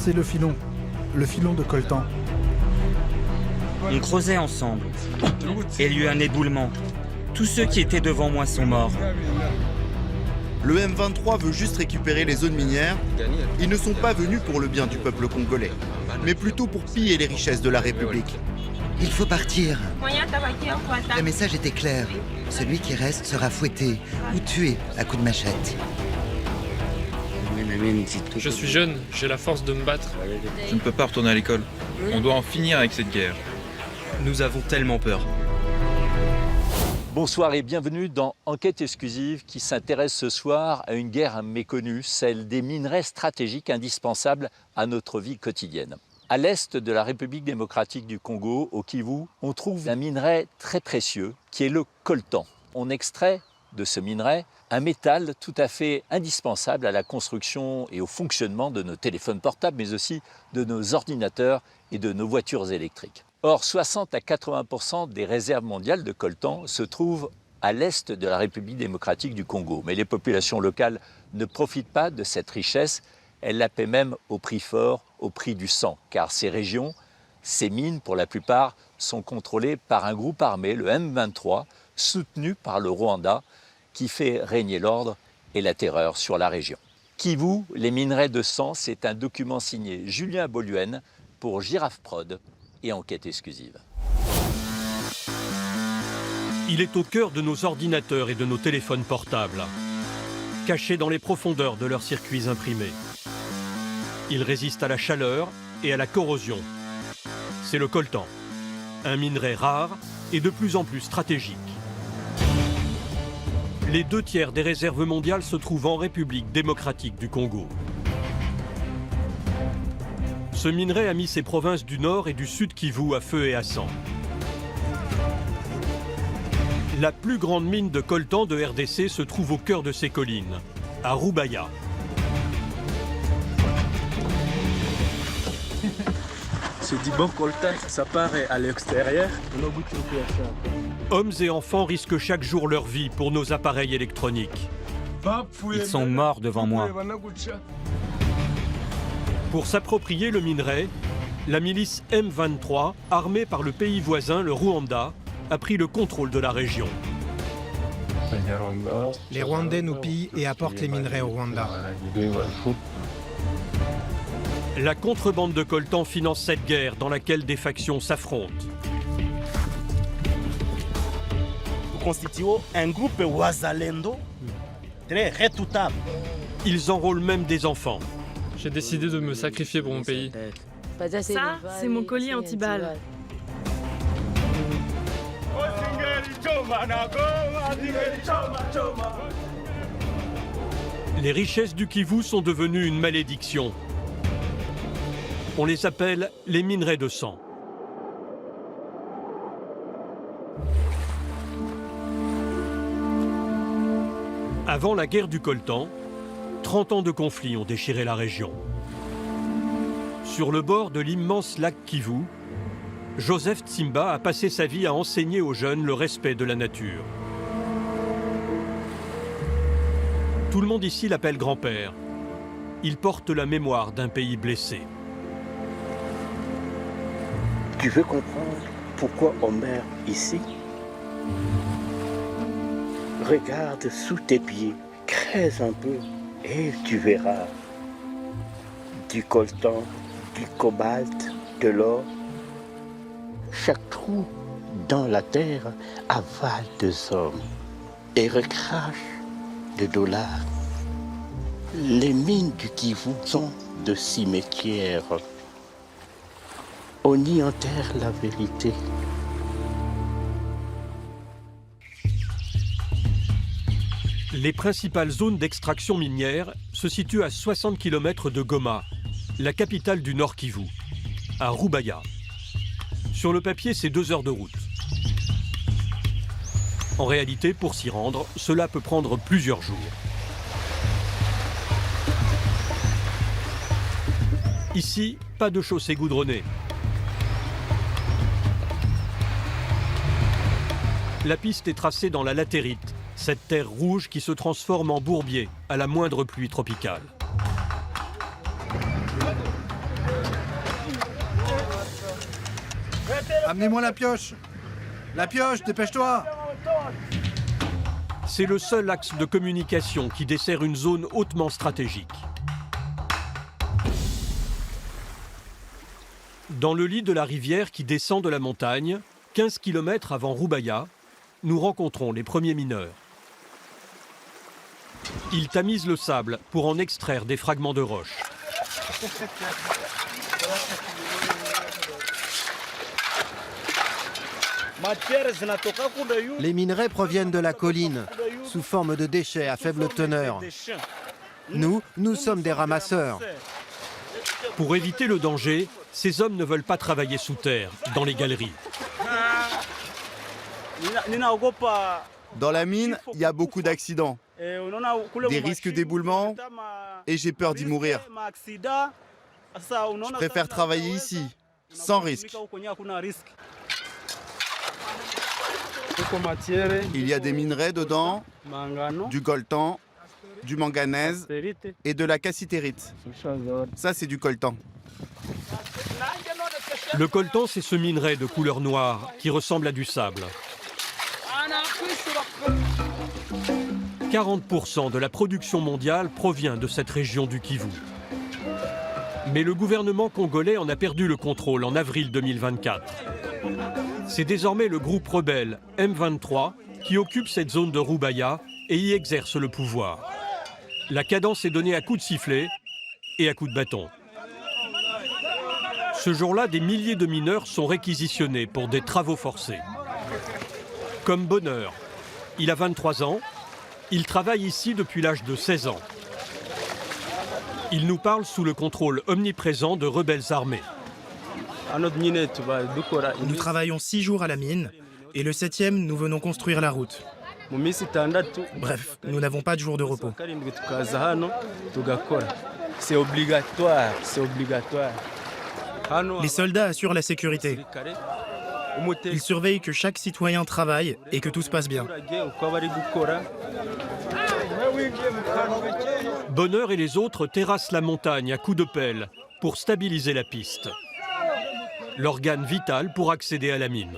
C'est le filon de coltan. On creusait ensemble. Et il y a eu un éboulement. Tous ceux qui étaient devant moi sont morts. Le M23 veut juste récupérer les zones minières. Ils ne sont pas venus pour le bien du peuple congolais, mais plutôt pour piller les richesses de la République. Il faut partir. Le message était clair. Celui qui reste sera fouetté ou tué à coups de machette. Je suis jeune, j'ai la force de me battre. Je ne peux pas retourner à l'école. On doit en finir avec cette guerre. Nous avons tellement peur. Bonsoir et bienvenue dans Enquête exclusive qui s'intéresse ce soir à une guerre méconnue, celle des minerais stratégiques indispensables à notre vie quotidienne. À l'est de la République démocratique du Congo, au Kivu, on trouve un minerai très précieux qui est le coltan. On extrait de ce minerai un métal tout à fait indispensable à la construction et au fonctionnement de nos téléphones portables, mais aussi de nos ordinateurs et de nos voitures électriques. Or, 60 à 80% des réserves mondiales de coltan se trouvent à l'est de la République démocratique du Congo. Mais les populations locales ne profitent pas de cette richesse, elles la paient même au prix fort, au prix du sang. Car ces régions, ces mines, pour la plupart, sont contrôlées par un groupe armé, le M23, soutenu par le Rwanda, qui fait régner l'ordre et la terreur sur la région. Kivu, les minerais de sang, c'est un document signé Julien Boluen pour Girafe Prod et Enquête exclusive. Il est au cœur de nos ordinateurs et de nos téléphones portables, caché dans les profondeurs de leurs circuits imprimés. Il résiste à la chaleur et à la corrosion. C'est le coltan, un minerai rare et de plus en plus stratégique. Les 2/3 des réserves mondiales se trouvent en République démocratique du Congo. Ce minerai a mis ses provinces du Nord et du Sud Kivu à feu et à sang. La plus grande mine de coltan de RDC se trouve au cœur de ces collines, à Rubaya. C'est du bon coltan, ça part à l'extérieur. Hommes et enfants risquent chaque jour leur vie pour nos appareils électroniques. Ils sont morts devant moi. Pour s'approprier le minerai, la milice M23, armée par le pays voisin, le Rwanda, a pris le contrôle de la région. Les Rwandais nous pillent et apportent les minerais au Rwanda. La contrebande de coltan finance cette guerre dans laquelle des factions s'affrontent. Nous constituons un groupe Wazalendo très redoutable. Ils enrôlent même des enfants. J'ai décidé de me sacrifier pour mon pays. Ça, c'est mon collier anti-balles. Les richesses du Kivu sont devenues une malédiction. On les appelle les minerais de sang. Avant la guerre du coltan, 30 ans de conflits ont déchiré la région. Sur le bord de l'immense lac Kivu, Joseph Tsimba a passé sa vie à enseigner aux jeunes le respect de la nature. Tout le monde ici l'appelle grand-père. Il porte la mémoire d'un pays blessé. Tu veux comprendre pourquoi on meurt ici? Regarde sous tes pieds, creuse un peu et tu verras du coltan, du cobalt, de l'or. Chaque trou dans la terre avale des hommes et recrache des dollars. Les mines du Kivu sont de cimetières. On y enterre la vérité. Les principales zones d'extraction minière se situent à 60 km de Goma, la capitale du Nord Kivu, à Rubaya. Sur le papier, c'est 2 heures de route. En réalité, pour s'y rendre, cela peut prendre plusieurs jours. Ici, pas de chaussée goudronnée. La piste est tracée dans la latérite, cette terre rouge qui se transforme en bourbier à la moindre pluie tropicale. Amenez-moi la pioche. La pioche, dépêche-toi. C'est le seul axe de communication qui dessert une zone hautement stratégique. Dans le lit de la rivière qui descend de la montagne, 15 km avant Roubaïa, nous rencontrons les premiers mineurs. Ils tamisent le sable pour en extraire des fragments de roche. Les minerais proviennent de la colline, sous forme de déchets à faible teneur. Nous sommes des ramasseurs. Pour éviter le danger, ces hommes ne veulent pas travailler sous terre, dans les galeries. Dans la mine, il y a beaucoup d'accidents, des risques d'éboulement, et j'ai peur d'y mourir. Je préfère travailler ici, sans risque. Il y a des minerais dedans, du coltan, du manganèse et de la cassitérite. Ça, c'est du coltan. Le coltan, c'est ce minerai de couleur noire qui ressemble à du sable. 40% de la production mondiale provient de cette région du Kivu. Mais le gouvernement congolais en a perdu le contrôle en avril 2024. C'est désormais le groupe rebelle M23 qui occupe cette zone de Roubaïa et y exerce le pouvoir. La cadence est donnée à coups de sifflet et à coups de bâton. Ce jour-là, des milliers de mineurs sont réquisitionnés pour des travaux forcés. Comme Bonheur. Il a 23 ans. Il travaille ici depuis l'âge de 16 ans. Il nous parle sous le contrôle omniprésent de rebelles armés. Nous travaillons 6 jours à la mine et le 7e, nous venons construire la route. Bref, nous n'avons pas de jour de repos. C'est obligatoire, c'est obligatoire. Les soldats assurent la sécurité. Ils surveillent que chaque citoyen travaille et que tout se passe bien. Bonheur et les autres terrassent la montagne à coups de pelle pour stabiliser la piste. L'organe vital pour accéder à la mine.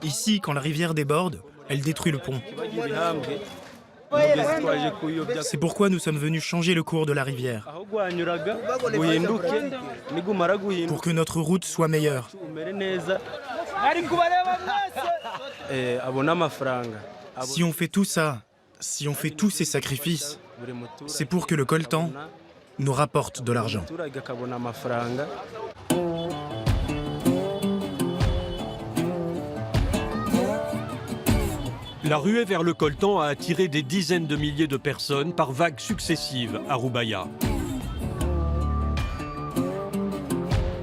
Ici, quand la rivière déborde, elle détruit le pont. C'est pourquoi nous sommes venus changer le cours de la rivière. Pour que notre route soit meilleure. Si on fait tout ça, si on fait tous ces sacrifices, c'est pour que le coltan nous rapporte de l'argent. La ruée vers le coltan a attiré des dizaines de milliers de personnes par vagues successives à Roubaïa.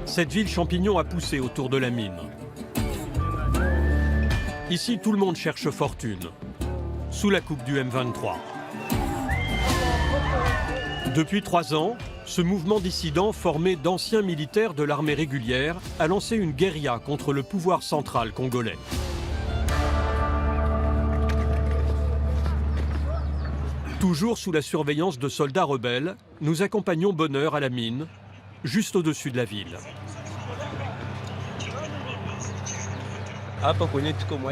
Cette ville champignon a poussé autour de la mine. Ici, tout le monde cherche fortune, sous la coupe du M23. Depuis 3 ans, ce mouvement dissident formé d'anciens militaires de l'armée régulière a lancé une guérilla contre le pouvoir central congolais. Toujours sous la surveillance de soldats rebelles, nous accompagnons Bonheur à la mine, juste au-dessus de la ville.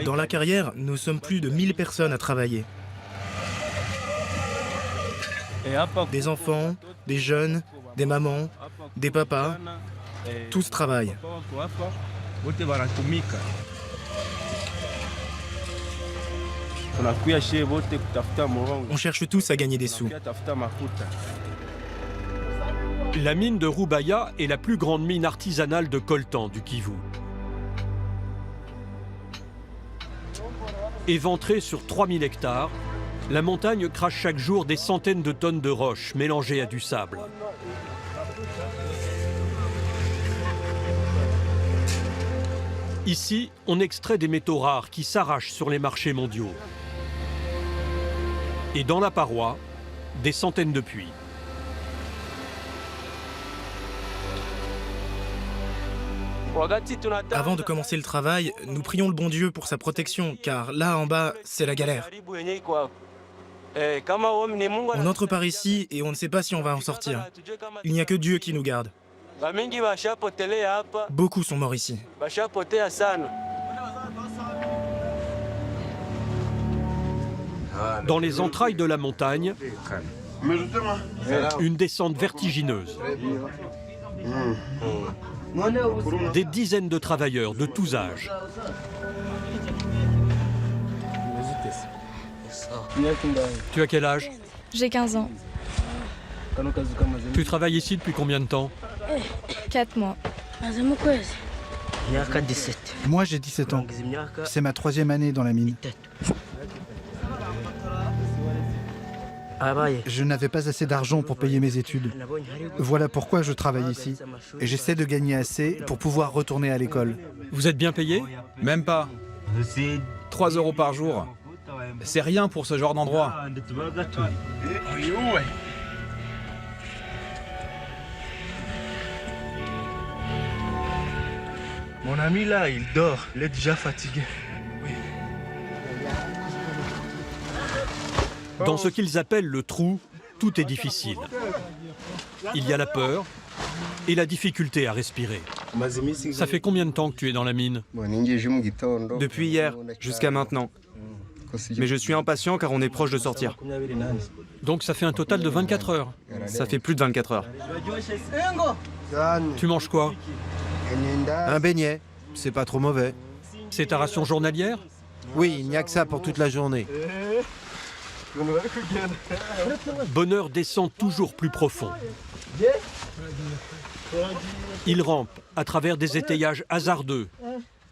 Dans la carrière, nous sommes plus de 1000 personnes à travailler. Des enfants, des jeunes, des mamans, des papas, tous travaillent. On cherche tous à gagner des sous. La mine de Roubaïa est la plus grande mine artisanale de coltan du Kivu. Éventrée sur 3000 hectares, la montagne crache chaque jour des centaines de tonnes de roches mélangées à du sable. Ici, on extrait des métaux rares qui s'arrachent sur les marchés mondiaux. Et dans la paroi, des centaines de puits. Avant de commencer le travail, nous prions le bon Dieu pour sa protection, car là en bas, c'est la galère. On entre par ici et on ne sait pas si on va en sortir. Il n'y a que Dieu qui nous garde. Beaucoup sont morts ici. Dans les entrailles de la montagne, une descente vertigineuse. Des dizaines de travailleurs de tous âges. Tu as quel âge? J'ai 15 ans. Tu travailles ici depuis combien de temps? 4 mois. Moi j'ai 17 ans. C'est ma 3e année dans la mine. Je n'avais pas assez d'argent pour payer mes études. Voilà pourquoi je travaille ici. Et j'essaie de gagner assez pour pouvoir retourner à l'école. Vous êtes bien payé? Même pas. 3 € par jour. C'est rien pour ce genre d'endroit. Mon ami là, il dort. Il est déjà fatigué. Dans ce qu'ils appellent le trou, tout est difficile. Il y a la peur et la difficulté à respirer. Ça fait combien de temps que tu es dans la mine? Depuis hier, jusqu'à maintenant. Mais je suis impatient car on est proche de sortir. Donc ça fait un total de 24 heures. Ça fait plus de 24 heures. Tu manges quoi? Un beignet, c'est pas trop mauvais. C'est ta ration journalière? Oui, il n'y a que ça pour toute la journée. Bonheur descend toujours plus profond. Il rampe à travers des étayages hasardeux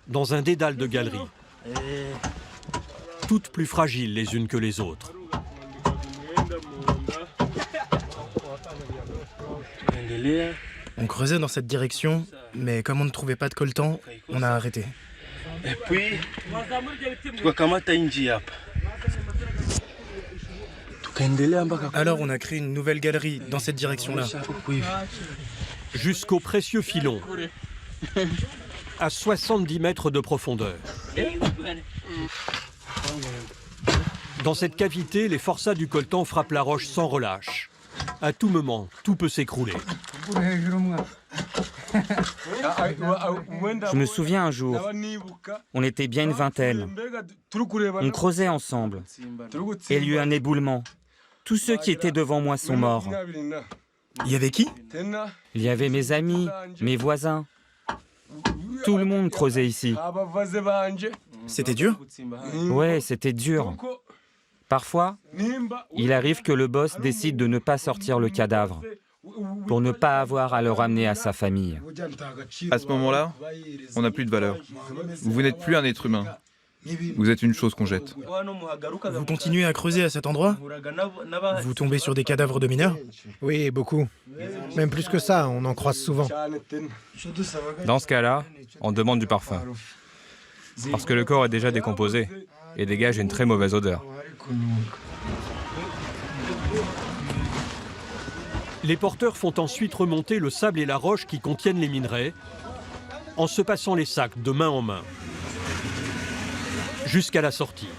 dans un dédale de galeries, toutes plus fragiles les unes que les autres. On creusait dans cette direction, mais comme on ne trouvait pas de coltan, on a arrêté. Et puis, alors on a créé une nouvelle galerie dans cette direction-là. Jusqu'au précieux filon, à 70 mètres de profondeur. Dans cette cavité, les forçats du coltan frappent la roche sans relâche. À tout moment, tout peut s'écrouler. Je me souviens un jour, on était bien une vingtaine. On creusait ensemble. Et il y a eu un éboulement. Tous ceux qui étaient devant moi sont morts. Il y avait qui? Il y avait mes amis, mes voisins. Tout le monde creusait ici. C'était dur? Ouais, c'était dur. Parfois, il arrive que le boss décide de ne pas sortir le cadavre pour ne pas avoir à le ramener à sa famille. À ce moment-là, on n'a plus de valeur. Vous n'êtes plus un être humain. Vous êtes une chose qu'on jette. Vous continuez à creuser à cet endroit? Vous tombez sur des cadavres de mineurs? Oui, beaucoup. Même plus que ça, on en croise souvent. Dans ce cas-là, on demande du parfum. Parce que le corps est déjà décomposé et dégage une très mauvaise odeur. Les porteurs font ensuite remonter le sable et la roche qui contiennent les minerais en se passant les sacs de main en main jusqu'à la sortie.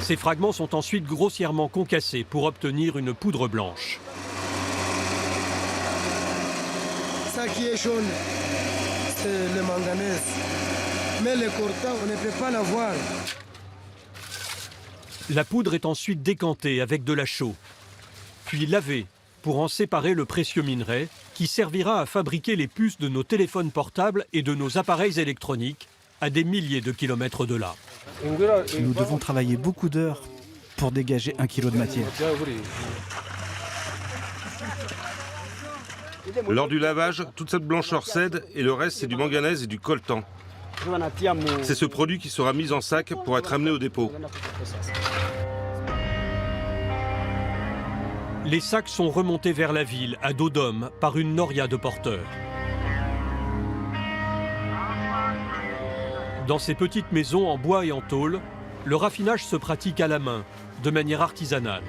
Ces fragments sont ensuite grossièrement concassés pour obtenir une poudre blanche. Ça qui est jaune, c'est le manganèse. Mais le coltan, on ne peut pas l'avoir. La poudre est ensuite décantée avec de la chaux, puis lavée pour en séparer le précieux minerai qui servira à fabriquer les puces de nos téléphones portables et de nos appareils électroniques à des milliers de kilomètres de là. Nous devons travailler beaucoup d'heures pour dégager 1 kilo de matière. Lors du lavage, toute cette blancheur cède et le reste c'est du manganèse et du coltan. C'est ce produit qui sera mis en sac pour être amené au dépôt. Les sacs sont remontés vers la ville, à dos d'homme, par une noria de porteurs. Dans ces petites maisons en bois et en tôle, le raffinage se pratique à la main, de manière artisanale.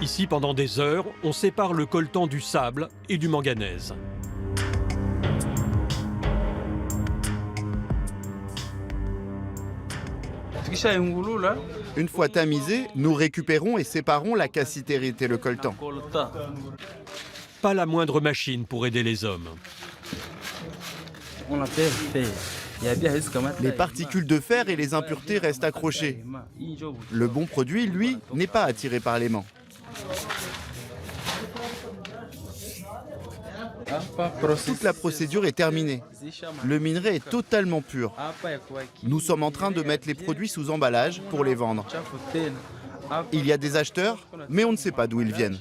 Ici, pendant des heures, on sépare le coltan du sable et du manganèse. Une fois tamisés, nous récupérons et séparons la cassitérite et le coltan. Pas la moindre machine pour aider les hommes. Les particules de fer et les impuretés restent accrochées. Le bon produit, lui, n'est pas attiré par l'aimant. Toute la procédure est terminée. Le minerai est totalement pur. Nous sommes en train de mettre les produits sous emballage pour les vendre. Il y a des acheteurs, mais on ne sait pas d'où ils viennent.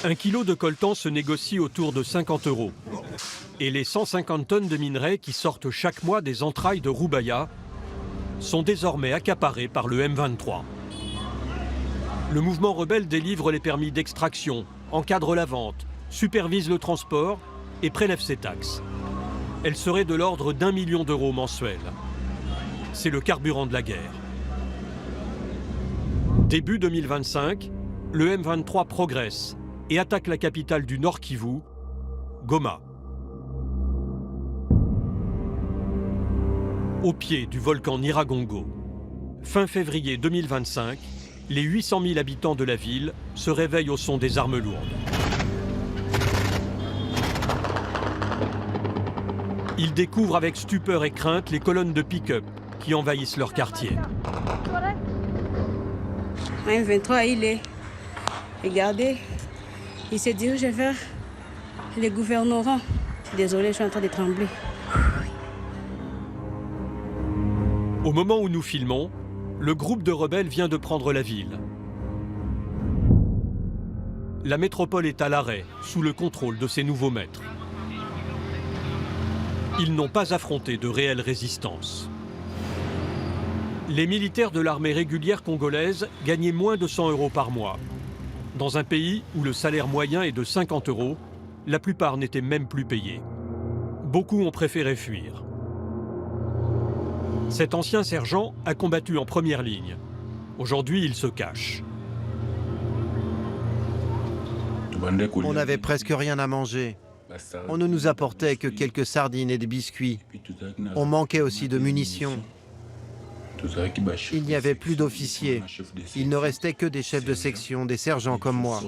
1 kilo de coltan se négocie autour de 50 €. Et les 150 tonnes de minerais qui sortent chaque mois des entrailles de Roubaïa sont désormais accaparées par le M23. Le mouvement rebelle délivre les permis d'extraction, encadre la vente, supervise le transport et prélève ses taxes. Elle serait de l'ordre d'1 million d'euros mensuels. C'est le carburant de la guerre. Début 2025, le M23 progresse et attaque la capitale du Nord Kivu, Goma. Au pied du volcan Nyiragongo. Fin février 2025, les 800 000 habitants de la ville se réveillent au son des armes lourdes. Ils découvrent avec stupeur et crainte les colonnes de pick-up qui envahissent leur quartier. Un M23, il est. Regardez, il se dirige vers les gouvernements. Désolé, je suis en train de trembler. Au moment où nous filmons, le groupe de rebelles vient de prendre la ville. La métropole est à l'arrêt, sous le contrôle de ses nouveaux maîtres. Ils n'ont pas affronté de réelle résistance. Les militaires de l'armée régulière congolaise gagnaient moins de 100 € par mois. Dans un pays où le salaire moyen est de 50 €, la plupart n'étaient même plus payés. Beaucoup ont préféré fuir. Cet ancien sergent a combattu en première ligne. Aujourd'hui, il se cache. On n'avait presque rien à manger. On ne nous apportait que quelques sardines et des biscuits. On manquait aussi de munitions. Il n'y avait plus d'officiers. Il ne restait que des chefs de section, des sergents comme moi.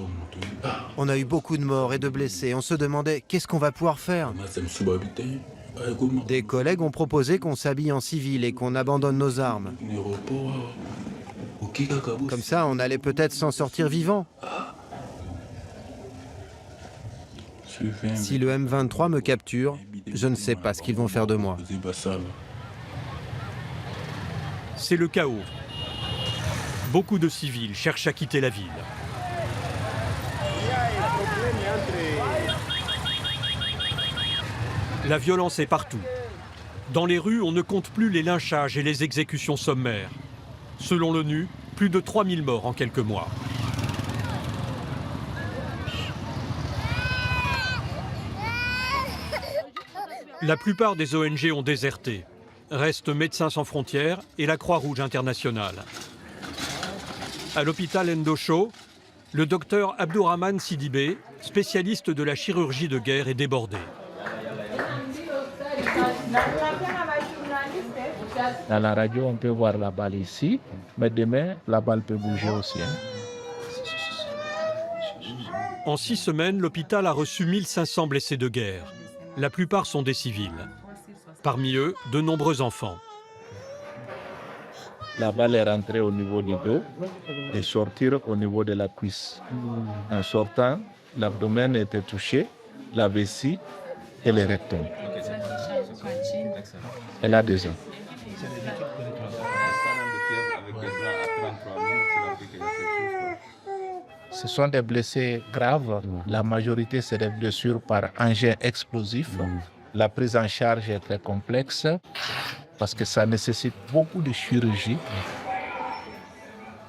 On a eu beaucoup de morts et de blessés. On se demandait qu'est-ce qu'on va pouvoir faire. Des collègues ont proposé qu'on s'habille en civil et qu'on abandonne nos armes. Comme ça, on allait peut-être s'en sortir vivant. Si le M23 me capture, je ne sais pas ce qu'ils vont faire de moi. C'est le chaos. Beaucoup de civils cherchent à quitter la ville. La violence est partout. Dans les rues, on ne compte plus les lynchages et les exécutions sommaires. Selon l'ONU, plus de 3000 morts en quelques mois. La plupart des ONG ont déserté. Restent Médecins sans frontières et la Croix-Rouge internationale. À l'hôpital Ndosho, le docteur Abdourahmane Sidibé, spécialiste de la chirurgie de guerre, est débordé. Dans la radio, on peut voir la balle ici, mais demain, la balle peut bouger aussi. En 6 semaines, l'hôpital a reçu 1500 blessés de guerre. La plupart sont des civils. Parmi eux, de nombreux enfants. La balle est rentrée au niveau du dos et sortir au niveau de la cuisse. En sortant, l'abdomen était touché, la vessie et le rectum. Elle a 2 ans. Ce sont des blessés graves. La majorité, c'est des blessures par engin explosif. La prise en charge est très complexe parce que ça nécessite beaucoup de chirurgie.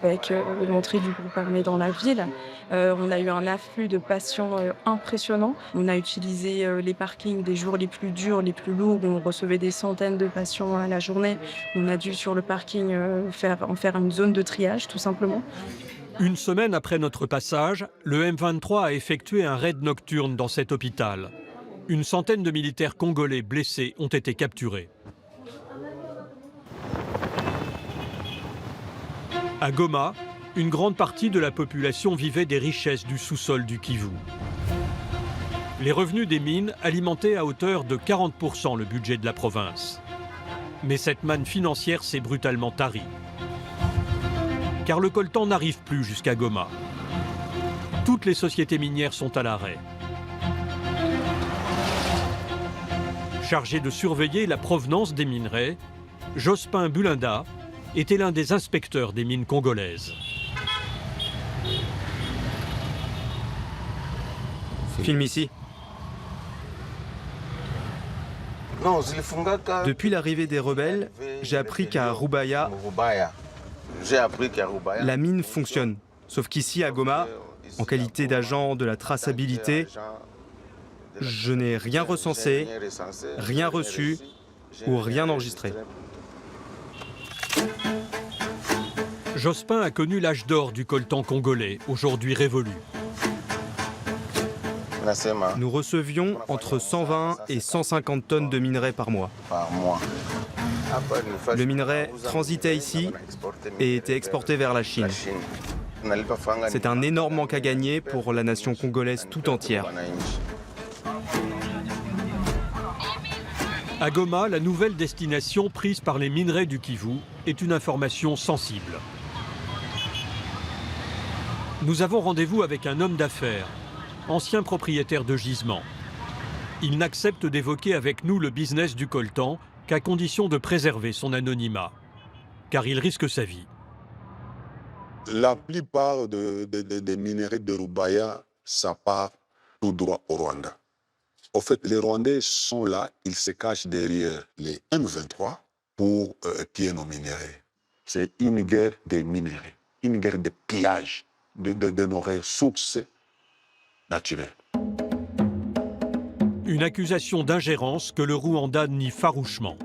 Avec l'entrée du groupe armé dans la ville, on a eu un afflux de patients impressionnant. On a utilisé les parkings des jours les plus durs, les plus lourds, où on recevait des centaines de patients à la journée. On a dû sur le parking en faire une zone de triage, tout simplement. Une semaine après notre passage, le M23 a effectué un raid nocturne dans cet hôpital. Une centaine de militaires congolais blessés ont été capturés. À Goma, une grande partie de la population vivait des richesses du sous-sol du Kivu. Les revenus des mines alimentaient à hauteur de 40% le budget de la province. Mais cette manne financière s'est brutalement tarie. Car le coltan n'arrive plus jusqu'à Goma. Toutes les sociétés minières sont à l'arrêt. Chargé de surveiller la provenance des minerais, Jospin Bulinda était l'un des inspecteurs des mines congolaises. Filme ici. Depuis l'arrivée des rebelles, j'ai appris qu'à Rubaya, la mine fonctionne. Sauf qu'ici, à Goma, en qualité d'agent de la traçabilité, je n'ai rien recensé, rien reçu ou rien enregistré. Jospin a connu l'âge d'or du coltan congolais, aujourd'hui révolu. Nous recevions entre 120 et 150 tonnes de minerais par mois. Le minerai transitait ici et était exporté vers la Chine. C'est un énorme manque à gagner pour la nation congolaise tout entière. À Goma, la nouvelle destination prise par les minerais du Kivu est une information sensible. Nous avons rendez-vous avec un homme d'affaires, ancien propriétaire de gisement. Il n'accepte d'évoquer avec nous le business du coltan qu'à condition de préserver son anonymat, car il risque sa vie. La plupart des minerais de Rubaya, ça part tout droit au Rwanda. Au fait, les Rwandais sont là, ils se cachent derrière les M23 pour piller nos minerais. C'est une guerre des minerais, une guerre de pillage de nos ressources naturelles. Une accusation d'ingérence que le Rwanda nie farouchement.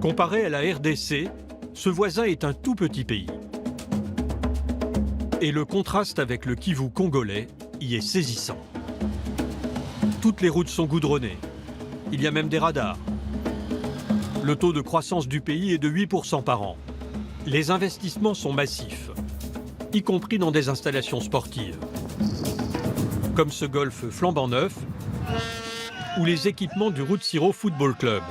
Comparé à la RDC, ce voisin est un tout petit pays. Et le contraste avec le Kivu congolais y est saisissant. Toutes les routes sont goudronnées. Il y a même des radars. Le taux de croissance du pays est de 8% par an. Les investissements sont massifs, y compris dans des installations sportives, comme ce golf flambant neuf ou les équipements du Rutsiro Football Club.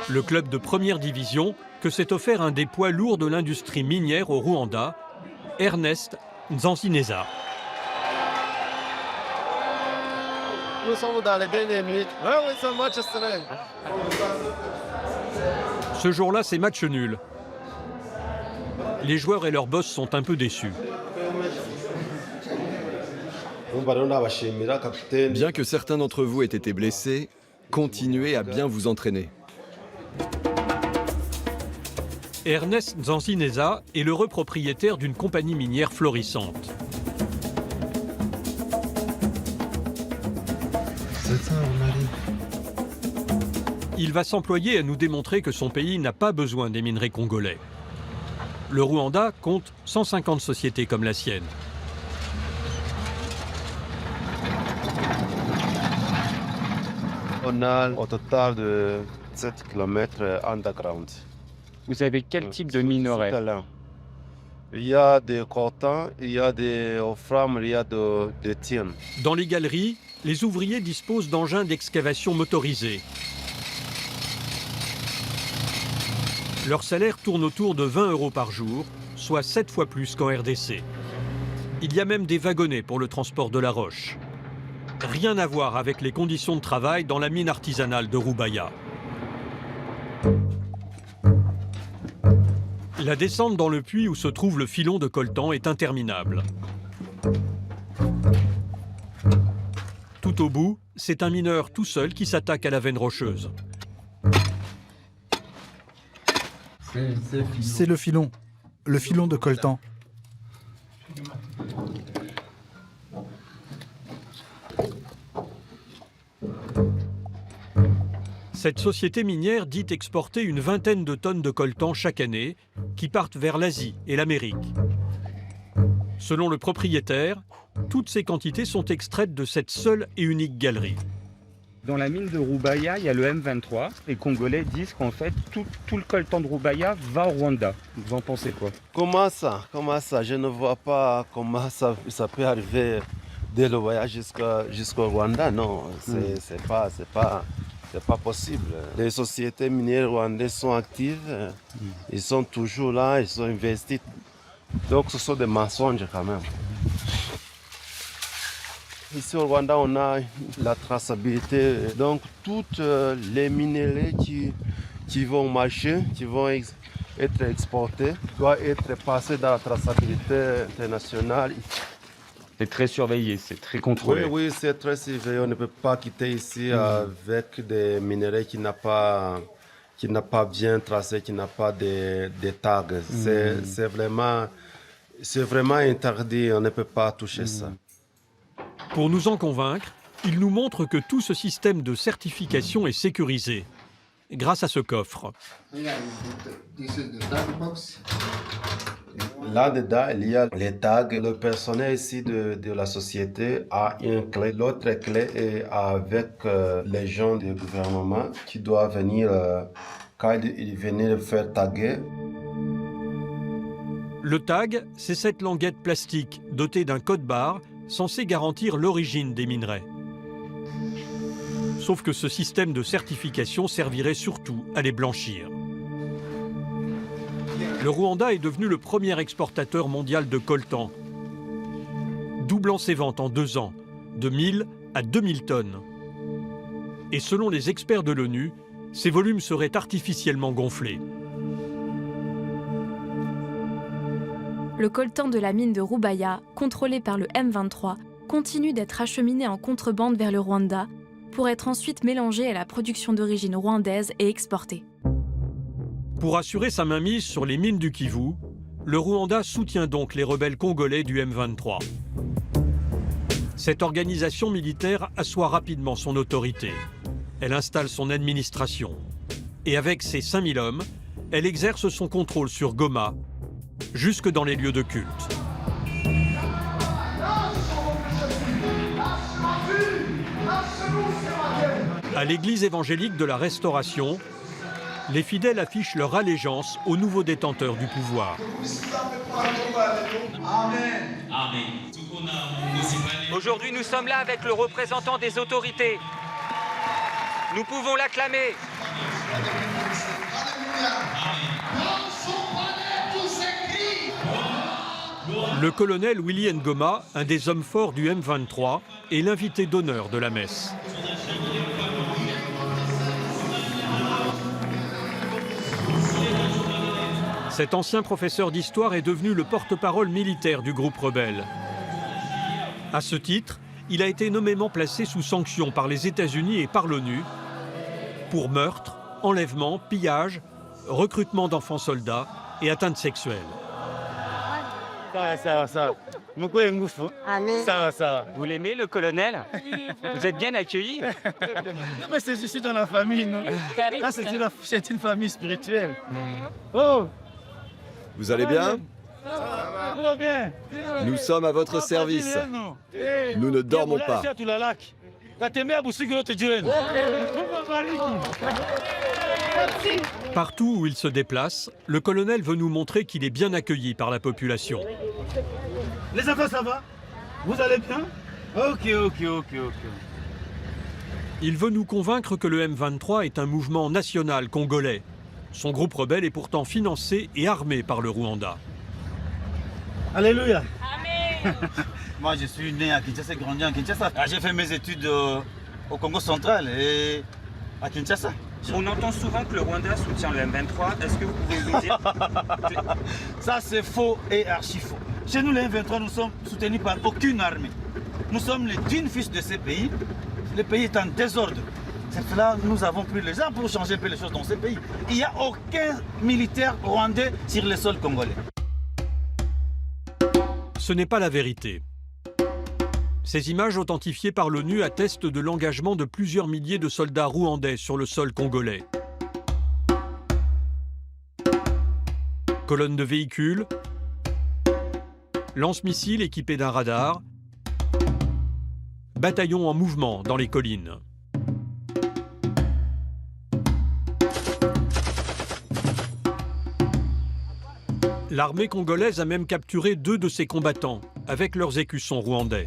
Le club de première division que s'est offert un des poids lourds de l'industrie minière au Rwanda, Ernest Nzanzineza. Nous sommes dans les dernières minutes. Oui, c'est un match serré. Ce jour-là, c'est match nul. Les joueurs et leurs boss sont un peu déçus. Bien que certains d'entre vous aient été blessés, continuez à bien vous entraîner. Ernest Nzanzineza est l'heureux propriétaire d'une compagnie minière florissante. Il va s'employer à nous démontrer que son pays n'a pas besoin des minerais congolais. Le Rwanda compte 150 sociétés comme la sienne. On a au total de 7 km underground. Vous avez quel type de minerai? Il y a des coltan, il y a des wolfram, il y a des tin. Dans les galeries, les ouvriers disposent d'engins d'excavation motorisés. Leur salaire tourne autour de 20 € par jour, soit 7 fois plus qu'en RDC. Il y a même des wagonnets pour le transport de la roche. Rien à voir avec les conditions de travail dans la mine artisanale de Rubaya. La descente dans le puits où se trouve le filon de coltan est interminable. Tout au bout, c'est un mineur tout seul qui s'attaque à la veine rocheuse. C'est le filon de coltan. Cette société minière dit exporter une vingtaine de tonnes de coltan chaque année qui partent vers l'Asie et l'Amérique. Selon le propriétaire, toutes ces quantités sont extraites de cette seule et unique galerie. Dans la mine de Roubaïa, il y a le M23. Les Congolais disent qu'en fait, tout le coltan de Roubaïa va au Rwanda. Vous en pensez quoi? Comment ça? Je ne vois pas comment ça peut arriver de Roubaïa jusqu'au Rwanda. Non, c'est pas possible. Les sociétés minières rwandaises sont actives. Ils sont toujours là, ils sont investis. Donc ce sont des mensonges quand même. Ici au Rwanda, on a la traçabilité. Donc, toutes les minerais qui vont marcher, qui vont être exportés, doivent être passés dans la traçabilité internationale. C'est très surveillé, c'est très contrôlé. Oui, c'est très surveillé. On ne peut pas quitter ici avec des minerais qui n'a pas bien tracé, qui n'a pas de tags. C'est vraiment interdit. On ne peut pas toucher ça. Pour nous en convaincre, il nous montre que tout ce système de certification est sécurisé grâce à ce coffre. Là-dedans, il y a les tags. Le personnel ici de la société a une clé. L'autre clé est avec les gens du gouvernement qui doivent venir, quand ils viennent faire taguer. Le tag, c'est cette languette plastique dotée d'un code-barre censé garantir l'origine des minerais. Sauf que ce système de certification servirait surtout à les blanchir. Le Rwanda est devenu le premier exportateur mondial de coltan, doublant ses ventes en 2 ans, de 1000 à 2000 tonnes. Et selon les experts de l'ONU, ces volumes seraient artificiellement gonflés. Le coltan de la mine de Roubaïa, contrôlé par le M23, continue d'être acheminé en contrebande vers le Rwanda pour être ensuite mélangé à la production d'origine rwandaise et exporté. Pour assurer sa mainmise sur les mines du Kivu, le Rwanda soutient donc les rebelles congolais du M23. Cette organisation militaire assoit rapidement son autorité. Elle installe son administration. Et avec ses 5000 hommes, elle exerce son contrôle sur Goma, jusque dans les lieux de culte. À l'église évangélique de la Restauration, les fidèles affichent leur allégeance aux nouveaux détenteurs du pouvoir. Aujourd'hui, nous sommes là avec le représentant des autorités. Nous pouvons l'acclamer. Le colonel Willy Ngoma, un des hommes forts du M23, est l'invité d'honneur de la messe. Cet ancien professeur d'histoire est devenu le porte-parole militaire du groupe rebelle. À ce titre, il a été nommément placé sous sanction par les États-Unis et par l'ONU pour meurtre, enlèvement, pillage, recrutement d'enfants soldats et atteintes sexuelles. Vous l'aimez, le colonel? Vous êtes bien accueilli? Mais je suis dans la famille, non? Là, c'est une famille spirituelle. Oh! Vous allez bien? Bien. Nous sommes à votre service. Nous ne dormons pas. Partout où il se déplace, le colonel veut nous montrer qu'il est bien accueilli par la population. Les enfants, ça va? Vous allez bien? Ok. Il veut nous convaincre que le M23 est un mouvement national congolais. Son groupe rebelle est pourtant financé et armé par le Rwanda. Alléluia. Amen. Moi, je suis né à Kinshasa, grandi à Kinshasa. J'ai fait mes études au Congo central et à Kinshasa. On entend souvent que le Rwanda soutient le M23. Est-ce que vous pouvez nous dire? Ça, c'est faux et archi faux. Chez nous, les M23, nous sommes soutenus par aucune armée. Nous sommes les dignes fils de ces pays. Le pays est en désordre. C'est cela nous avons pris les armes pour changer un peu les choses dans ces pays. Il n'y a aucun militaire rwandais sur le sol congolais. Ce n'est pas la vérité. Ces images authentifiées par l'ONU attestent de l'engagement de plusieurs milliers de soldats rwandais sur le sol congolais. Colonnes de véhicules, lance-missiles équipés d'un radar, bataillons en mouvement dans les collines. L'armée congolaise a même capturé 2 de ses combattants, avec leurs écussons rwandais.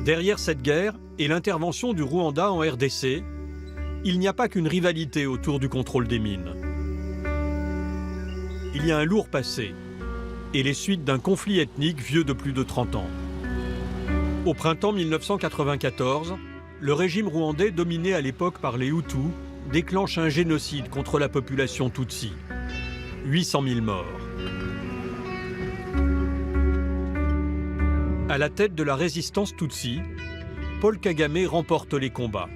Derrière cette guerre et l'intervention du Rwanda en RDC, il n'y a pas qu'une rivalité autour du contrôle des mines. Il y a un lourd passé et les suites d'un conflit ethnique vieux de plus de 30 ans. Au printemps 1994, le régime rwandais, dominé à l'époque par les Hutus, déclenche un génocide contre la population Tutsi. 800 000 morts. À la tête de la résistance Tutsi, Paul Kagame remporte les combats.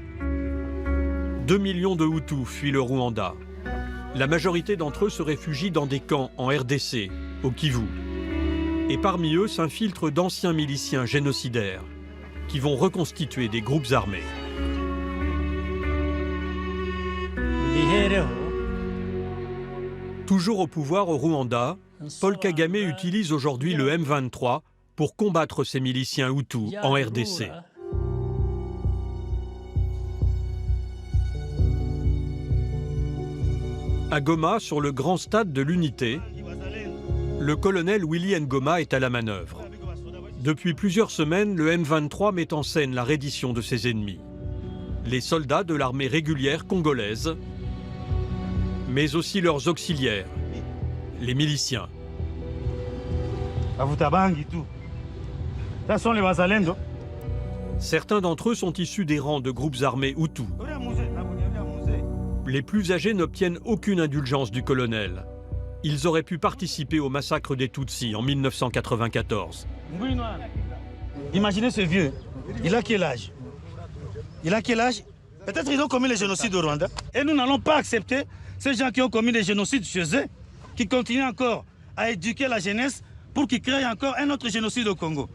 2 millions de Hutus fuient le Rwanda. La majorité d'entre eux se réfugient dans des camps en RDC, au Kivu. Et parmi eux s'infiltrent d'anciens miliciens génocidaires qui vont reconstituer des groupes armés. Toujours au pouvoir au Rwanda, Paul Kagame utilise aujourd'hui le M23 pour combattre ces miliciens Hutus en RDC. À Goma, sur le grand stade de l'Unité, le colonel Willy Ngoma est à la manœuvre. Depuis plusieurs semaines, le M23 met en scène la reddition de ses ennemis. Les soldats de l'armée régulière congolaise, mais aussi leurs auxiliaires, les miliciens. Certains d'entre eux sont issus des rangs de groupes armés Hutus. Les plus âgés n'obtiennent aucune indulgence du colonel. Ils auraient pu participer au massacre des Tutsis en 1994. Imaginez ce vieux, il a quel âge? Il a quel âge? Peut-être ils ont commis le génocide au Rwanda. Et nous n'allons pas accepter ces gens qui ont commis des génocides chez eux, qui continuent encore à éduquer la jeunesse pour qu'ils créent encore un autre génocide au Congo.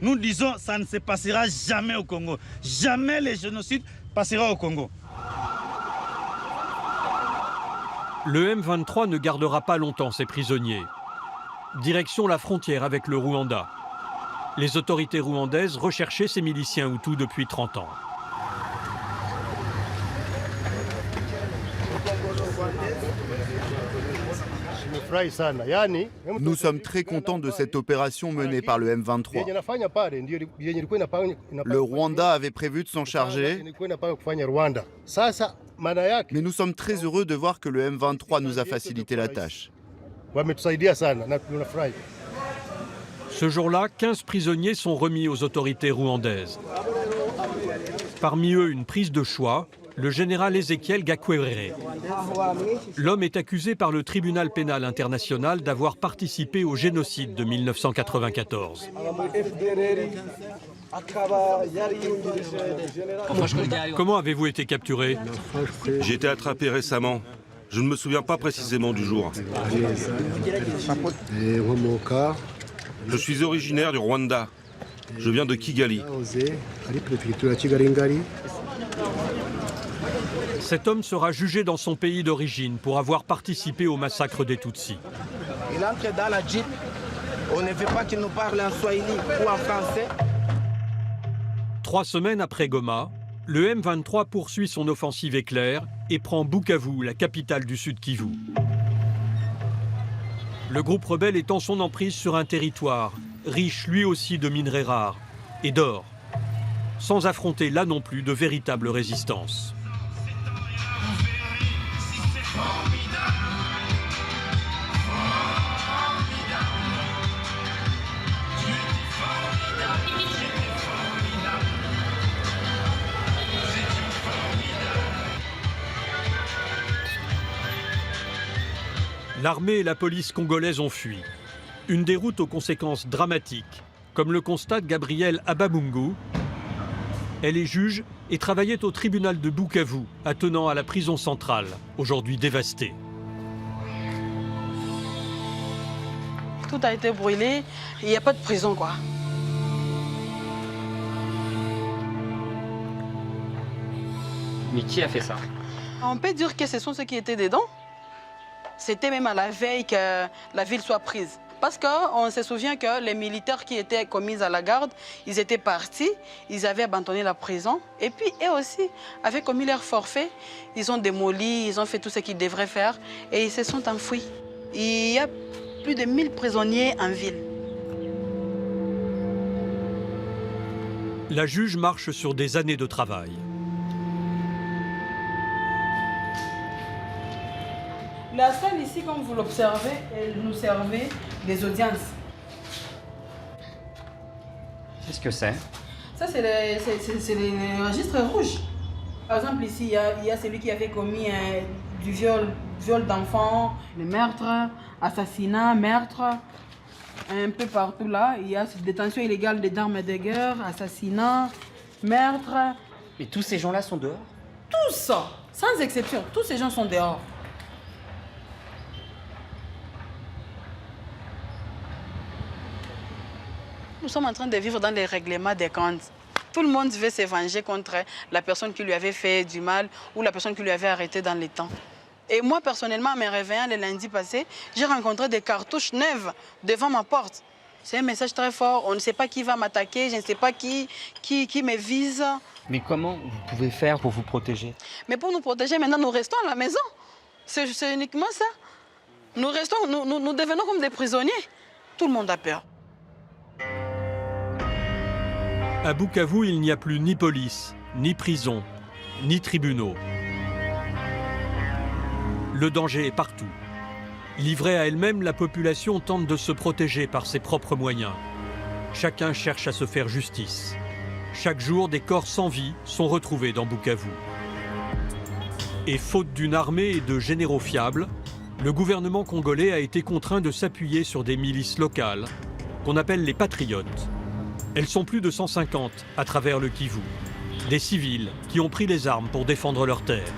Nous disons que ça ne se passera jamais au Congo. Jamais le génocide passera au Congo. Le M23 ne gardera pas longtemps ses prisonniers. Direction la frontière avec le Rwanda. Les autorités rwandaises recherchaient ces miliciens Hutus depuis 30 ans. Nous sommes très contents de cette opération menée par le M23. Le Rwanda avait prévu de s'en charger, mais nous sommes très heureux de voir que le M23 nous a facilité la tâche. Ce jour-là, 15 prisonniers sont remis aux autorités rwandaises. Parmi eux, une prise de choix, le général Ezekiel Gakwerere. L'homme est accusé par le tribunal pénal international d'avoir participé au génocide de 1994. Comment avez-vous été capturé? J'ai été attrapé récemment. Je ne me souviens pas précisément du jour. Je suis originaire du Rwanda. Je viens de Kigali. Cet homme sera jugé dans son pays d'origine pour avoir participé au massacre des Tutsis. Il entre dans la Jeep. On ne veut pas qu'il nous parle en swahili ou en français. 3 semaines après Goma, le M23 poursuit son offensive éclair et prend Bukavu, la capitale du Sud Kivu. Le groupe rebelle étend son emprise sur un territoire, riche lui aussi de minerais rares et d'or, sans affronter là non plus de véritable résistance. L'armée et la police congolaises ont fui. Une déroute aux conséquences dramatiques, comme le constate Gabrielle Abamungu. Elle est juge et travaillait au tribunal de Bukavu, attenant à la prison centrale, aujourd'hui dévastée. Tout a été brûlé, il n'y a pas de prison, quoi. Mais qui a fait ça? On peut dire que ce sont ceux qui étaient dedans. C'était même à la veille que la ville soit prise. Parce qu'on se souvient que les militaires qui étaient commis à la garde, ils étaient partis, ils avaient abandonné la prison. Et puis, eux aussi avaient commis leur forfait. Ils ont démoli, ils ont fait tout ce qu'ils devraient faire et ils se sont enfouis. Il y a plus de 1000 prisonniers en ville. La juge marche sur des années de travail. La salle ici, comme vous l'observez, elle nous servait des audiences. Qu'est-ce que c'est? Ça, c'est les registres rouges. Par exemple, ici, il y a celui qui avait commis du viol d'enfants, le meurtre, assassinat, meurtre. Un peu partout là, il y a cette détention illégale d'armes et de guerre, assassinat, meurtre. Et tous ces gens-là sont dehors? Tous, sans exception, tous ces gens sont dehors. Nous sommes en train de vivre dans les règlements des comptes. Tout le monde veut se venger contre la personne qui lui avait fait du mal ou la personne qui lui avait arrêté dans les temps. Et moi, personnellement, en me réveillant le lundi passé, j'ai rencontré des cartouches neuves devant ma porte. C'est un message très fort. On ne sait pas qui va m'attaquer, je ne sais pas qui me vise. Mais comment vous pouvez faire pour vous protéger? Mais pour nous protéger, maintenant, nous restons à la maison. C'est uniquement ça. Nous devenons comme des prisonniers. Tout le monde a peur. À Bukavu, il n'y a plus ni police, ni prison, ni tribunaux. Le danger est partout. Livrée à elle-même, la population tente de se protéger par ses propres moyens. Chacun cherche à se faire justice. Chaque jour, des corps sans vie sont retrouvés dans Bukavu. Et faute d'une armée et de généraux fiables, le gouvernement congolais a été contraint de s'appuyer sur des milices locales, qu'on appelle les patriotes. Elles sont plus de 150 à travers le Kivu. Des civils qui ont pris les armes pour défendre leurs terres.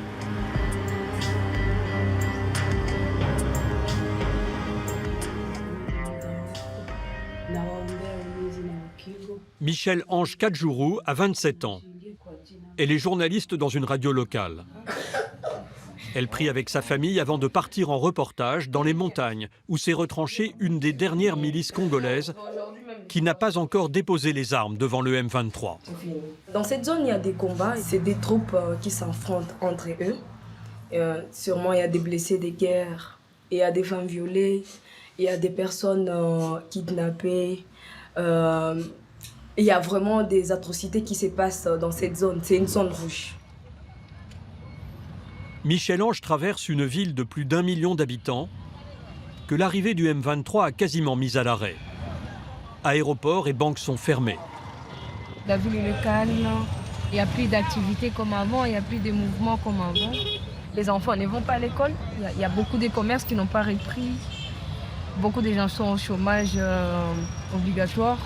Michel Ange Kadjourou a 27 ans. Elle est journaliste dans une radio locale. Elle prie avec sa famille avant de partir en reportage dans les montagnes où s'est retranchée une des dernières milices congolaises qui n'a pas encore déposé les armes devant le M23. Dans cette zone, il y a des combats. C'est des troupes qui s'affrontent entre eux. Sûrement, il y a des blessés de guerre, il y a des femmes violées, il y a des personnes kidnappées. Il y a vraiment des atrocités qui se passent dans cette zone. C'est une zone rouge. Michel-Ange traverse une ville de plus d'1 million d'habitants que l'arrivée du M23 a quasiment mise à l'arrêt. Aéroports et banques sont fermés. La ville est calme, il n'y a plus d'activités comme avant, il n'y a plus de mouvements comme avant. Les enfants ne vont pas à l'école, il y a beaucoup de commerces qui n'ont pas repris. Beaucoup de gens sont au chômage obligatoire.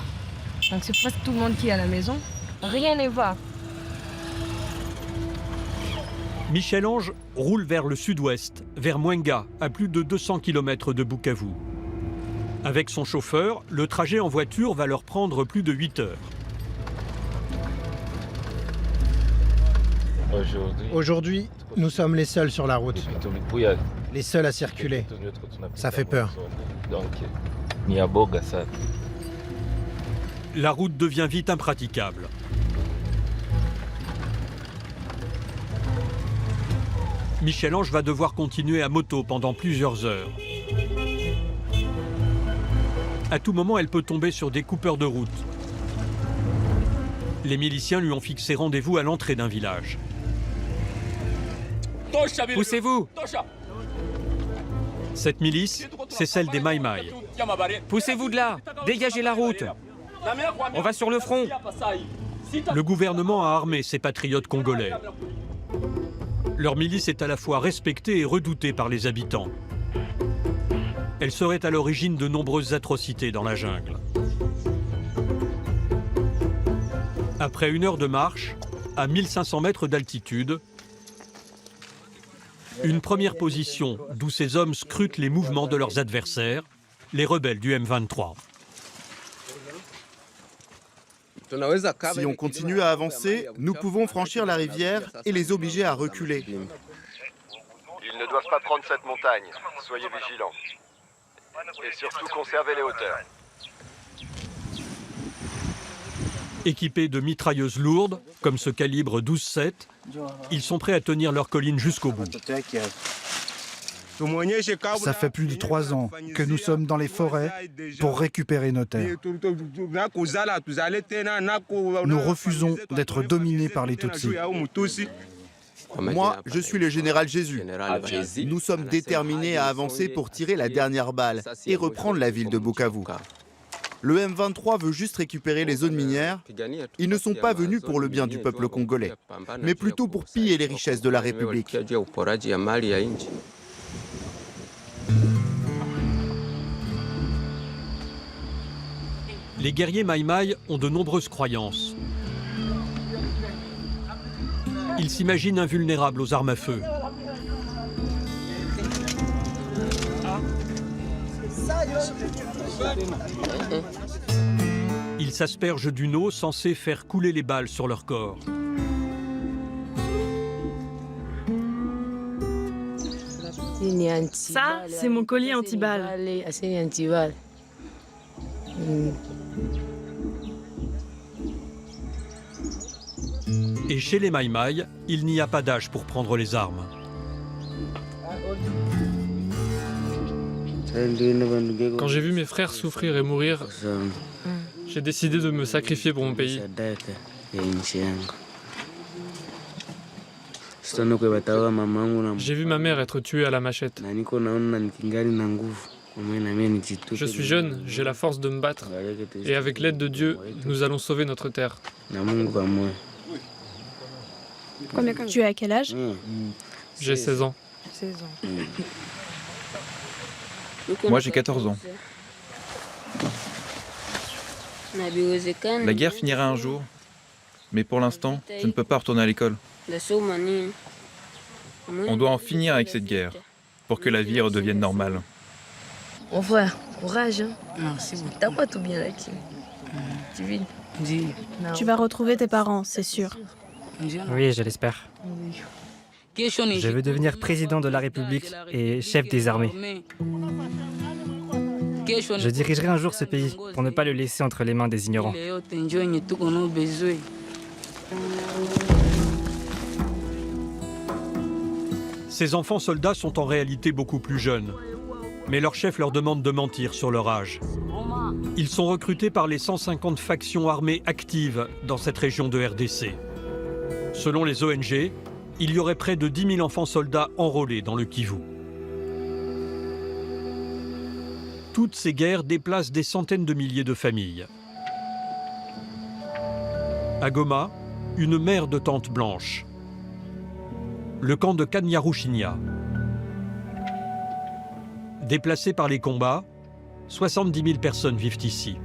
Donc c'est presque tout le monde qui est à la maison. Rien ne va. Michel-Ange roule vers le sud-ouest, vers Mwenga, à plus de 200 km de Bukavu. Avec son chauffeur, le trajet en voiture va leur prendre plus de 8 heures. Aujourd'hui, nous sommes les seuls sur la route. Les seuls à circuler. Ça fait peur. La route devient vite impraticable. Michel-Ange va devoir continuer à moto pendant plusieurs heures. À tout moment, elle peut tomber sur des coupeurs de route. Les miliciens lui ont fixé rendez-vous à l'entrée d'un village. Poussez-vous! Cette milice, c'est celle des Maï-Maï. Poussez-vous de là! Dégagez la route! On va sur le front! Le gouvernement a armé ces patriotes congolais. Leur milice est à la fois respectée et redoutée par les habitants. Elle serait à l'origine de nombreuses atrocités dans la jungle. Après 1 heure de marche, à 1500 mètres d'altitude, une première position d'où ces hommes scrutent les mouvements de leurs adversaires, les rebelles du M23. Si on continue à avancer, nous pouvons franchir la rivière et les obliger à reculer. Ils ne doivent pas prendre cette montagne. Soyez vigilants. Et surtout conserver les hauteurs. Équipés de mitrailleuses lourdes, comme ce calibre 12-7, ils sont prêts à tenir leur colline jusqu'au bout. Ça fait plus de 3 ans que nous sommes dans les forêts pour récupérer nos terres. Nous refusons d'être dominés par les Tutsis. Moi, je suis le général Jésus. Nous sommes déterminés à avancer pour tirer la dernière balle et reprendre la ville de Bukavu. Le M23 veut juste récupérer les zones minières. Ils ne sont pas venus pour le bien du peuple congolais, mais plutôt pour piller les richesses de la République. Les guerriers Maï-Maï ont de nombreuses croyances. Ils s'imaginent invulnérables aux armes à feu. Ils s'aspergent d'une eau censée faire couler les balles sur leur corps. Ça, c'est mon collier anti-balles. Et chez les Maï-Maï, il n'y a pas d'âge pour prendre les armes. Quand j'ai vu mes frères souffrir et mourir, j'ai décidé de me sacrifier pour mon pays. J'ai vu ma mère être tuée à la machette. Je suis jeune, j'ai la force de me battre. Et avec l'aide de Dieu, nous allons sauver notre terre. Tu as quel âge? J'ai 16 ans. Moi, j'ai 14 ans. La guerre finira un jour, mais pour l'instant, je ne peux pas retourner à l'école. On doit en finir avec cette guerre, pour que la vie redevienne normale. Mon frère, courage. T'as pas tout bien là, Tu vas retrouver tes parents, c'est sûr. Oui, je l'espère. Je veux devenir président de la République et chef des armées. Je dirigerai un jour ce pays pour ne pas le laisser entre les mains des ignorants. Ces enfants soldats sont en réalité beaucoup plus jeunes. Mais leur chef leur demande de mentir sur leur âge. Ils sont recrutés par les 150 factions armées actives dans cette région de RDC. Selon les ONG, il y aurait près de 10 000 enfants soldats enrôlés dans le Kivu. Toutes ces guerres déplacent des centaines de milliers de familles. À Goma, une mère de tente blanche. Le camp de Kanyaruchinya. Déplacés par les combats, 70 000 personnes vivent ici.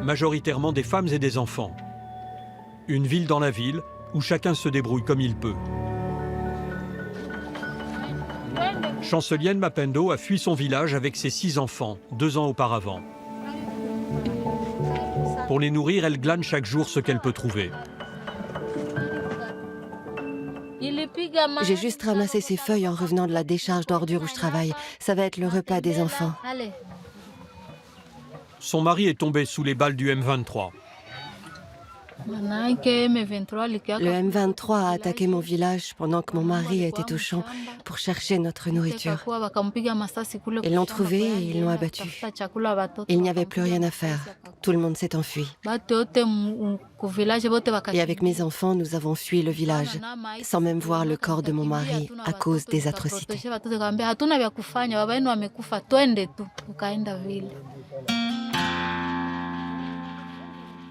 Majoritairement des femmes et des enfants. Une ville dans la ville où chacun se débrouille comme il peut. Chancelienne Mapendo a fui son village avec ses 6 enfants, 2 ans auparavant. Pour les nourrir, elle glane chaque jour ce qu'elle peut trouver. J'ai juste ramassé ces feuilles en revenant de la décharge d'ordures où je travaille. Ça va être le repas des enfants. Son mari est tombé sous les balles du M23. Le M23 a attaqué mon village pendant que mon mari était au champ pour chercher notre nourriture. Ils l'ont trouvé et ils l'ont abattu. Il n'y avait plus rien à faire. Tout le monde s'est enfui. Et avec mes enfants, nous avons fui le village, sans même voir le corps de mon mari à cause des atrocités.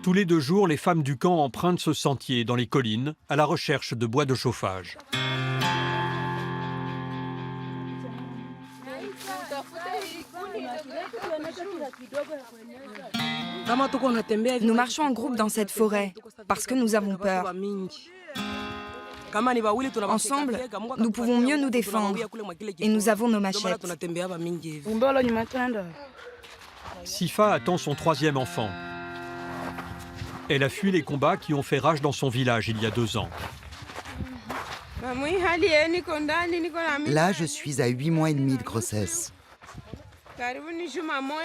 Tous les 2 jours, les femmes du camp empruntent ce sentier dans les collines à la recherche de bois de chauffage. Nous marchons en groupe dans cette forêt parce que nous avons peur. Ensemble, nous pouvons mieux nous défendre et nous avons nos machettes. Sifa attend son 3e enfant. Elle a fui les combats qui ont fait rage dans son village il y a 2 ans. Là, je suis à 8 mois et demi de grossesse.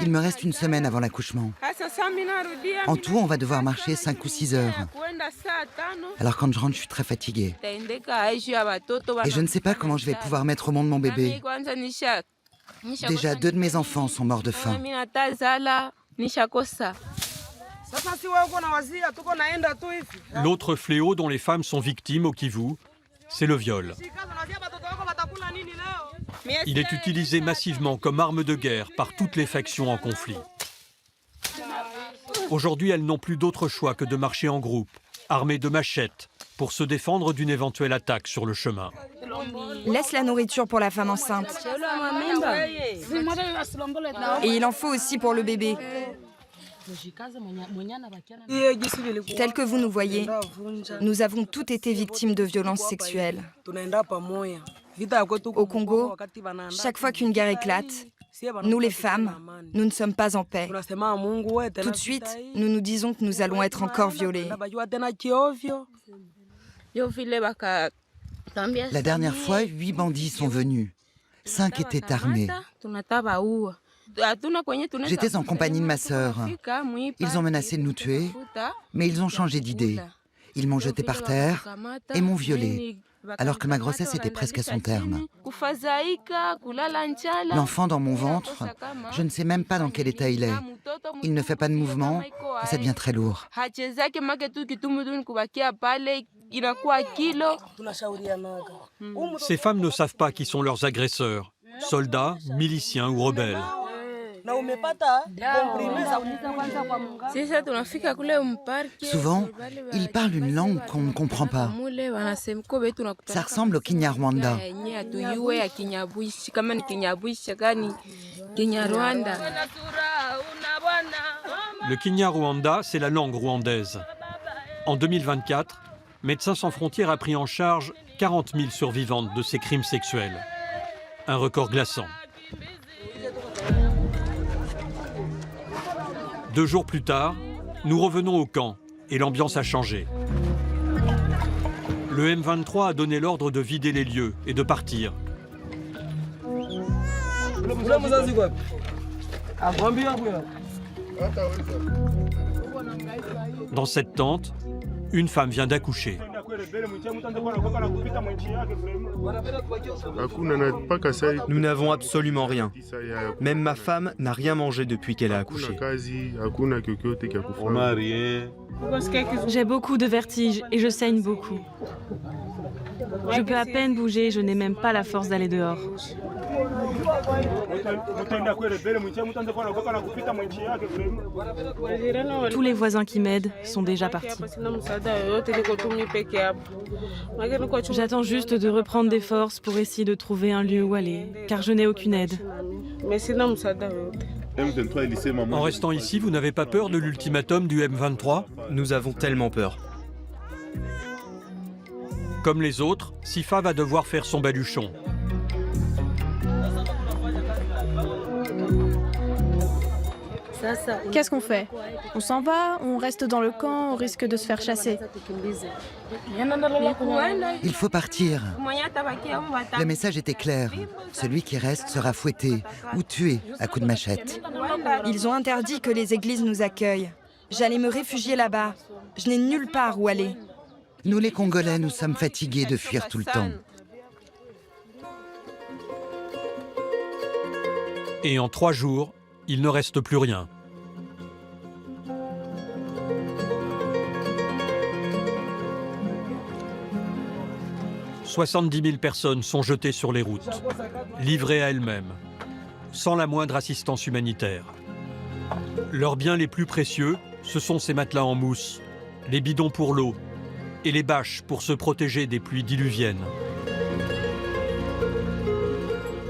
Il me reste une semaine avant l'accouchement. En tout, on va devoir marcher 5 ou 6 heures. Alors quand je rentre, je suis très fatiguée. Et je ne sais pas comment je vais pouvoir mettre au monde mon bébé. Déjà, 2 de mes enfants sont morts de faim. L'autre fléau dont les femmes sont victimes au Kivu, c'est le viol. Il est utilisé massivement comme arme de guerre par toutes les factions en conflit. Aujourd'hui, elles n'ont plus d'autre choix que de marcher en groupe, armées de machettes, pour se défendre d'une éventuelle attaque sur le chemin. Laisse la nourriture pour la femme enceinte. Et il en faut aussi pour le bébé. Tel que vous nous voyez, nous avons toutes été victimes de violences sexuelles. Au Congo, chaque fois qu'une guerre éclate, nous les femmes, nous ne sommes pas en paix. Tout de suite, nous nous disons que nous allons être encore violées. La dernière fois, 8 bandits sont venus. 5 étaient armés. J'étais en compagnie de ma sœur. Ils ont menacé de nous tuer, mais ils ont changé d'idée. Ils m'ont jeté par terre et m'ont violée, alors que ma grossesse était presque à son terme. L'enfant dans mon ventre, je ne sais même pas dans quel état il est. Il ne fait pas de mouvement et ça devient très lourd. Ces femmes ne savent pas qui sont leurs agresseurs, soldats, miliciens ou rebelles. Souvent, ils parlent une langue qu'on ne comprend pas. Ça ressemble au Kinyarwanda. Le Kinyarwanda, c'est la langue rwandaise. En 2024, Médecins sans frontières a pris en charge 40 000 survivantes de ces crimes sexuels. Un record glaçant. 2 jours plus tard, nous revenons au camp et l'ambiance a changé. Le M23 a donné l'ordre de vider les lieux et de partir. Dans cette tente, une femme vient d'accoucher. Nous n'avons absolument rien. Même ma femme n'a rien mangé depuis qu'elle a accouché. J'ai beaucoup de vertiges et je saigne beaucoup. Je peux à peine bouger, je n'ai même pas la force d'aller dehors. Tous les voisins qui m'aident sont déjà partis. J'attends juste de reprendre des forces pour essayer de trouver un lieu où aller, car je n'ai aucune aide. En restant ici, vous n'avez pas peur de l'ultimatum du M23 ? Nous avons tellement peur. Comme les autres, Sifa va devoir faire son baluchon. Qu'est-ce qu'on fait? On s'en va? On reste dans le camp? On risque de se faire chasser? Il faut partir. Le message était clair. Celui qui reste sera fouetté ou tué à coups de machette. Ils ont interdit que les églises nous accueillent. J'allais me réfugier là-bas. Je n'ai nulle part où aller. Nous les Congolais, nous sommes fatigués de fuir tout le temps. Et en 3 jours, il ne reste plus rien. « 70 000 personnes sont jetées sur les routes, livrées à elles-mêmes, sans la moindre assistance humanitaire. Leurs biens les plus précieux, ce sont ces matelas en mousse, les bidons pour l'eau et les bâches pour se protéger des pluies diluviennes.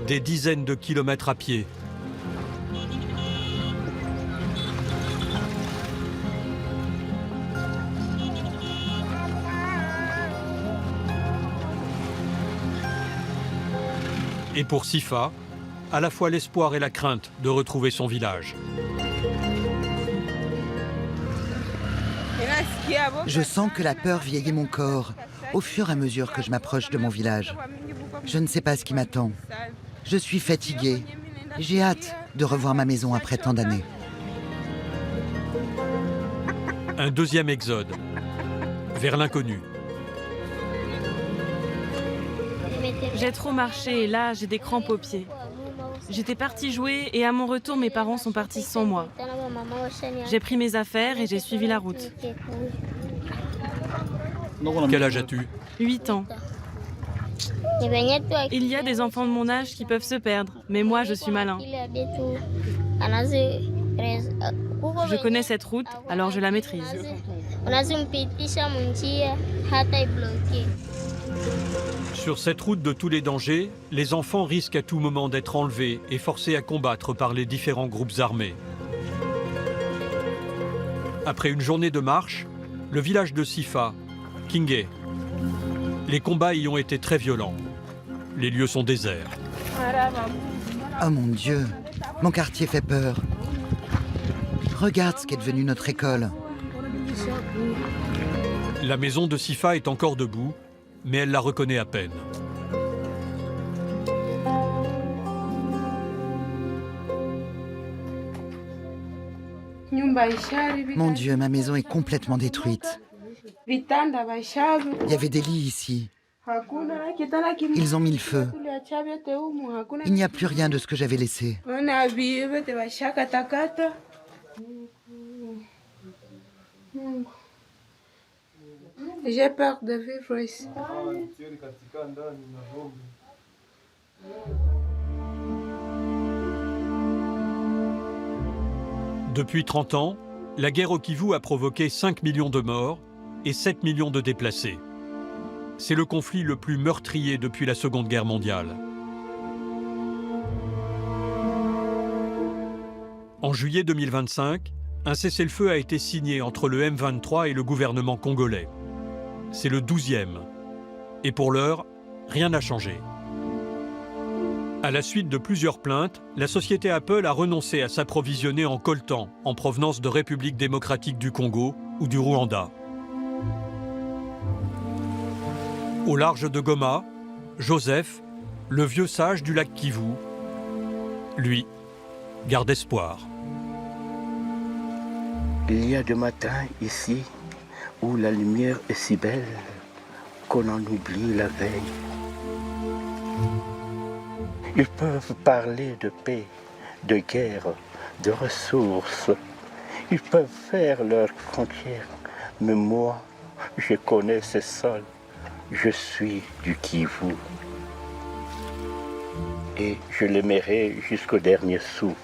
Des dizaines de kilomètres à pied. Et pour Sifa, à la fois l'espoir et la crainte de retrouver son village. Je sens que la peur vieillit mon corps au fur et à mesure que je m'approche de mon village. Je ne sais pas ce qui m'attend. Je suis fatiguée J'ai hâte de revoir ma maison après tant d'années. Un deuxième exode, vers l'inconnu. J'ai trop marché et là, j'ai des crampes aux pieds. J'étais partie jouer et à mon retour, mes parents sont partis sans moi. J'ai pris mes affaires et j'ai suivi la route. Quel âge as-tu? 8 ans. Il y a des enfants de mon âge qui peuvent se perdre, mais moi, je suis malin. Je connais cette route, alors je la maîtrise. Sur cette route de tous les dangers, les enfants risquent à tout moment d'être enlevés et forcés à combattre par les différents groupes armés. Après une journée de marche, le village de Sifa, Kingé. Les combats y ont été très violents. Les lieux sont déserts. Oh mon Dieu, mon quartier fait peur. Regarde ce qu'est devenu notre école. La maison de Sifa est encore debout, mais elle la reconnaît à peine. Mon Dieu, ma maison est complètement détruite. Il y avait des lits ici. Ils ont mis le feu. Il n'y a plus rien de ce que j'avais laissé. J'ai peur de vivre ici. Depuis 30 ans, la guerre au Kivu a provoqué 5 millions de morts et 7 millions de déplacés. C'est le conflit le plus meurtrier depuis la Seconde Guerre mondiale. En juillet 2025, un cessez-le-feu a été signé entre le M23 et le gouvernement congolais. C'est le 12e. Et pour l'heure, rien n'a changé. À la suite de plusieurs plaintes, la société Apple a renoncé à s'approvisionner en coltan en provenance de République démocratique du Congo ou du Rwanda. Au large de Goma, Joseph, le vieux sage du lac Kivu, lui, garde espoir. Il y a des matins ici où la lumière est si belle qu'on en oublie la veille. Ils peuvent parler de paix, de guerre, de ressources. Ils peuvent faire leurs frontières. Mais moi, je connais ces sols. Je suis du Kivu. Et je l'aimerai jusqu'au dernier souffle.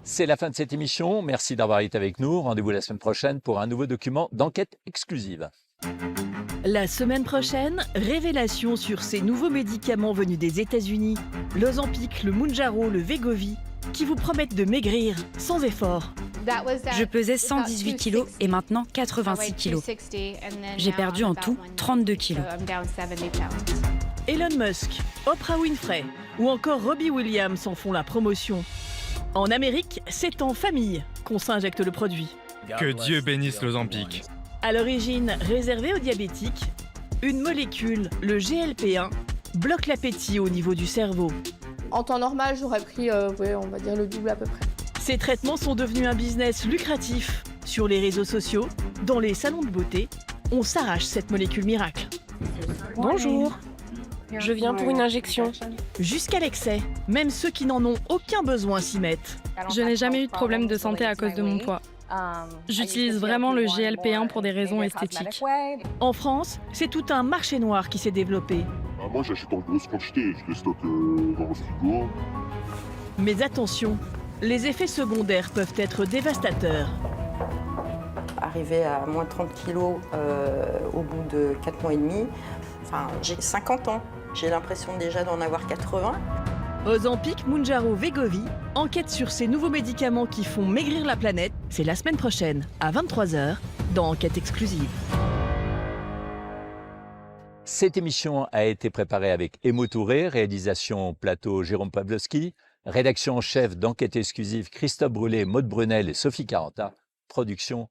C'est la fin de cette émission. Merci d'avoir été avec nous. Rendez-vous la semaine prochaine pour un nouveau document d'enquête exclusive. La semaine prochaine, révélation sur ces nouveaux médicaments venus des États-Unis, l'Ozempic, le Mounjaro, le Wegovy, qui vous promettent de maigrir sans effort. Je pesais 118 kilos et maintenant 86 kilos. J'ai perdu en tout 32 kilos. Elon Musk, Oprah Winfrey ou encore Robbie Williams en font la promotion. En Amérique, c'est en famille qu'on s'injecte le produit. Que Dieu bénisse l'Ozempic. À l'origine réservée aux diabétiques, une molécule, le GLP-1, bloque l'appétit au niveau du cerveau. En temps normal, j'aurais pris, on va dire le double à peu près. Ces traitements sont devenus un business lucratif. Sur les réseaux sociaux, dans les salons de beauté, on s'arrache cette molécule miracle. Bonjour. Je viens pour une injection. Jusqu'à l'excès, même ceux qui n'en ont aucun besoin s'y mettent. Je n'ai jamais eu de problème de santé à cause de mon poids. J'utilise vraiment le GLP-1 pour des raisons esthétiques. En France, c'est tout un marché noir qui s'est développé. Moi, j'achète en grosse quantité, je les stocke dans le frigo. Mais attention, les effets secondaires peuvent être dévastateurs. Arrivé à moins 30 kilos au bout de 4 mois et demi, j'ai 50 ans. J'ai l'impression déjà d'en avoir 80. Ozempic, Mounjaro, Wegovy, enquête sur ces nouveaux médicaments qui font maigrir la planète. C'est la semaine prochaine, à 23h, dans Enquête exclusive. Cette émission a été préparée avec Emo Touré, réalisation plateau Jérôme Pawlowski, rédaction en chef d'Enquête exclusive Christophe Brûlé, Maude Brunel et Sophie Caranta, production